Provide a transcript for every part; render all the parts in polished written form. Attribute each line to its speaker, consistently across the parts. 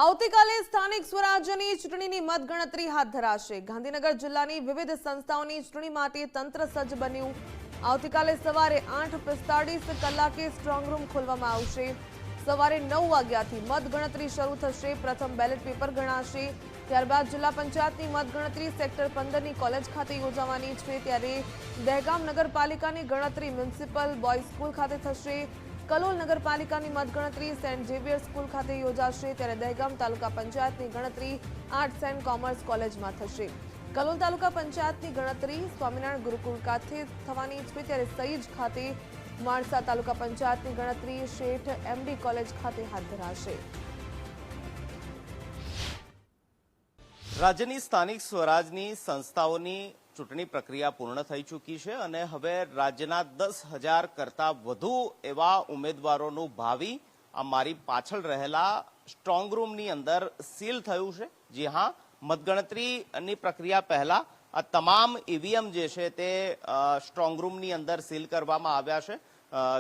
Speaker 1: આવતીકાલે સ્થાનિક સ્વરાજ્યની ચૂંટણીની મતગણતરી હાથ ધરાશે। ગાંધીનગર જિલ્લાની વિવિધ સંસ્થાઓની ચૂંટણી માટે તંત્ર સજ્જ બન્યું। આવતીકાલે સવારે 8:45 કલાકે સ્ટ્રોંગ રૂમ ખોલવામાં આવશે। સવારે 9 વાગ્યાથી મતગણતરી શરૂ થશે। પ્રથમ બેલેટ પેપર ગણાશે। ત્યારબાદ જિલ્લા પંચાયતની મતગણતરી સેક્ટર 15ની કોલેજ ખાતે યોજાવાની છે। ત્યારે દહેગામ નગરપાલિકાની ગણતરી મ્યુનિસિપલ બોયઝ સ્કૂલ ખાતે થશે। કલોલ નગરપાલિકાની મતગણતરી સેન્ટ ઝેવિયર સ્કૂલ ખાતે યોજાશે। ત્યારે દહેગામ તાલુકા પંચાયતની ગણતરી આર્ટ્સ એન્ડ કોમર્સ કોલેજમાં થશે। કલોલ તાલુકા પંચાયતની ગણતરી સ્વામિનારાયણ ગુરુકુળ ખાતે થવાની છે। ત્યારે સઈજ ખાતે માણસા તાલુકા પંચાયતની ગણતરી શેઠ એમડી કોલેજ ખાતે હાથ ધરાશે।
Speaker 2: રાજ્યની સ્થાનિક સ્વરાજની સંસ્થાઓની ચૂંટણી પ્રક્રિયા પૂર્ણ થઈ ચૂકી છે અને હવે રાજ્યના 10,000 કરતા વધુ એવા ઉમેદવારોનું ભાવિ આ મારી પાછળ રહેલા સ્ટ્રોંગ રૂમની અંદર સીલ થયું છે। જી હા, મતગણતરીની પ્રક્રિયા પહેલા આ તમામ ઈવીએમ જે છે તે સ્ટ્રોંગ રૂમની અંદર સીલ કરવામાં આવ્યા છે।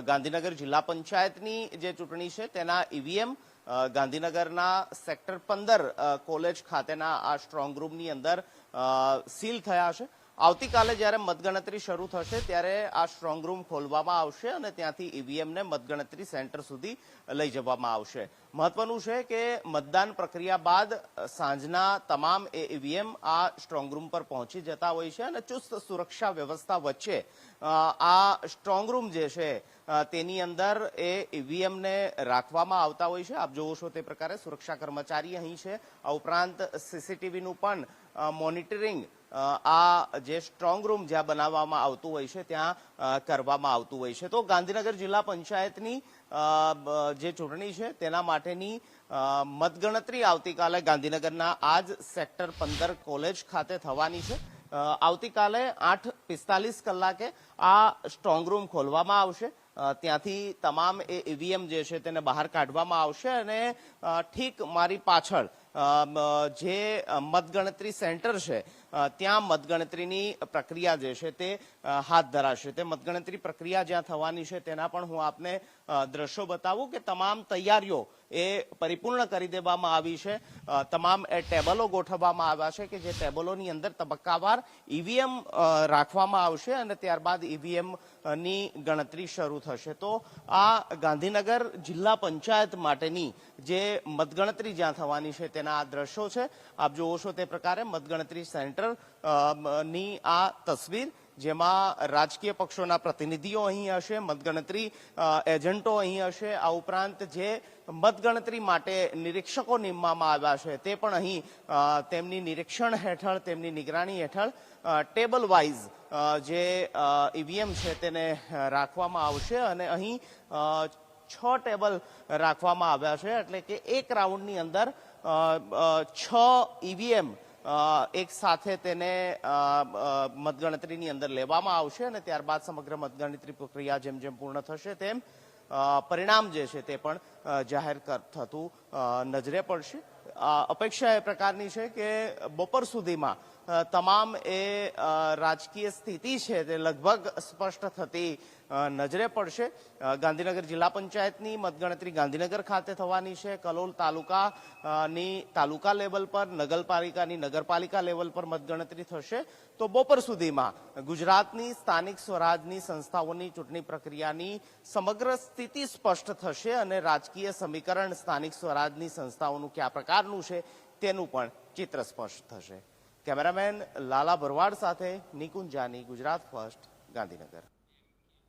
Speaker 2: ગાંધીનગર જિલ્લા પંચાયતની જે ચૂંટણી છે તેના ઈવીએમ ગાંધીનગરના સેક્ટર 15 કોલેજ ખાતેના આ સ્ટ્રોંગ રૂમની અંદર સીલ થયા છે। આવતીકાલે જ્યારે મતગણતરી શરૂ થશે ત્યારે આ સ્ટ્રોંગ રૂમ ખોલવામાં આવશે અને ત્યાંથી ઈવીએમને મતગણતરી સેન્ટર સુધી લઈ જવામાં આવશે। મહત્વનું છે કે મતદાન પ્રક્રિયા બાદ સાંજના તમામ ઈવીએમ આ સ્ટ્રોંગ રૂમ પર પહોંચી જતા હોય છે અને ચુસ્ત સુરક્ષા વ્યવસ્થા વચ્ચે આ સ્ટ્રોંગ રૂમ જે છે તેની અંદર એ ઈવીએમને રાખવામાં આવતા હોય છે। આપ જોવો છો તે પ્રકારે સુરક્ષા કર્મચારી અહીં છે। આ ઉપરાંત સીસીટીવીનું પણ મોનિટરિંગ આ જે સ્ટ્રોંગ રૂમ જ્યાં બનાવવામાં આવતું હોય છે ત્યાં કરવામાં આવતું હોય છે। તો ગાંધીનગર જિલ્લા પંચાયતની જે ચૂંટણી છે તેના માટેની મતગણતરી આવતીકાલે ગાંધીનગરના આ જ સેક્ટર 15 કોલેજ ખાતે થવાની છે। આવતીકાલે 8:45 કલાકે આ સ્ટ્રોંગ રૂમ ખોલવામાં આવશે। ત્યાંથી તમામ ઈવીએમ જે છે તેને બહાર કાઢવામાં આવશે અને ઠીક મારી પાછળ જે મતગણતરી સેન્ટર છે ત્યાં મતગણતરીની પ્રક્રિયા જે છે તે હાથ ધરાશે। તે મતગણતરી પ્રક્રિયા જ્યાં થવાની છે તેના પણ હું આપને દ્રશ્યો બતાવું કે તમામ તૈયારીઓ એ પરિપૂર્ણ કરી દેવામાં આવી છે। તમામ ટેબલો ગોઠવવામાં આવ્યા છે કે જે ટેબલોની અંદર તબક્કાવાર ઈવીએમ રાખવામાં આવશે અને ત્યારબાદ ઈવીએમ ની ગણતરી શરૂ થશે। તો આ ગાંધીનગર જિલ્લા પંચાયત માટેની જે મતગણતરી જ્યાં થવાની છે તેના આ દ્રશ્યો છે। આપ જોવો છો તે પ્રકારે મતગણતરી સેન્ટર ની આ તસવીર, જેમાં રાજકીય પક્ષોના પ્રતિનિધિઓ અહીં હશે, મતગણતરી એજન્ટો અહીં હશે। આ ઉપરાંત જે મતગણતરી માટે નિરીક્ષકો નીમવામાં આવ્યા છે તે પણ અહીં તેમની નિરીક્ષણ હેઠળ, તેમની નિગરાણી હેઠળ ટેબલ વાઇઝ જે ઈવીએમ છે તેને રાખવામાં આવશે અને અહીં 6 ટેબલ રાખવામાં આવ્યા છે। એટલે કે એક રાઉન્ડની અંદર 6 ઈવીએમ એક સાથે તેને મતગણતરીની અંદર લેવામાં આવશે અને ત્યારબાદ સમગ્ર મતગણતરી પ્રક્રિયા જેમ જેમ પૂર્ણ થશે તેમ પરિણામ જે છે તે પણ જાહેર થતું નજરે પડશે। અપેક્ષા એ પ્રકારની છે કે બપોર સુધીમાં તમામ એ રાજકીય સ્થિતિ છે તે લગભગ સ્પષ્ટ થતી નજરે પડશે। ગાંધીનગર જિલ્લા પંચાયતની મતગણતરી ગાંધીનગર ખાતે થવાની છે। કલોલ તાલુકાની તાલુકા લેવલ પર, નગરપાલિકાની નગરપાલિકા લેવલ પર મતગણતરી થશે। તો બપોર સુધીમાં ગુજરાતની સ્થાનિક સ્વરાજની સંસ્થાઓની ચૂંટણી પ્રક્રિયાની સમગ્ર સ્થિતિ સ્પષ્ટ થશે અને રાજકીય સમીકરણ સ્થાનિક સ્વરાજની સંસ્થાઓનું કયા પ્રકારનું છે તેનું પણ ચિત્ર સ્પષ્ટ થશે। કેમેરામેન લાલા ભરવાડ સાથે નિકુંજ જાની, ગુજરાત ફર્સ્ટ, ગાંધીનગર।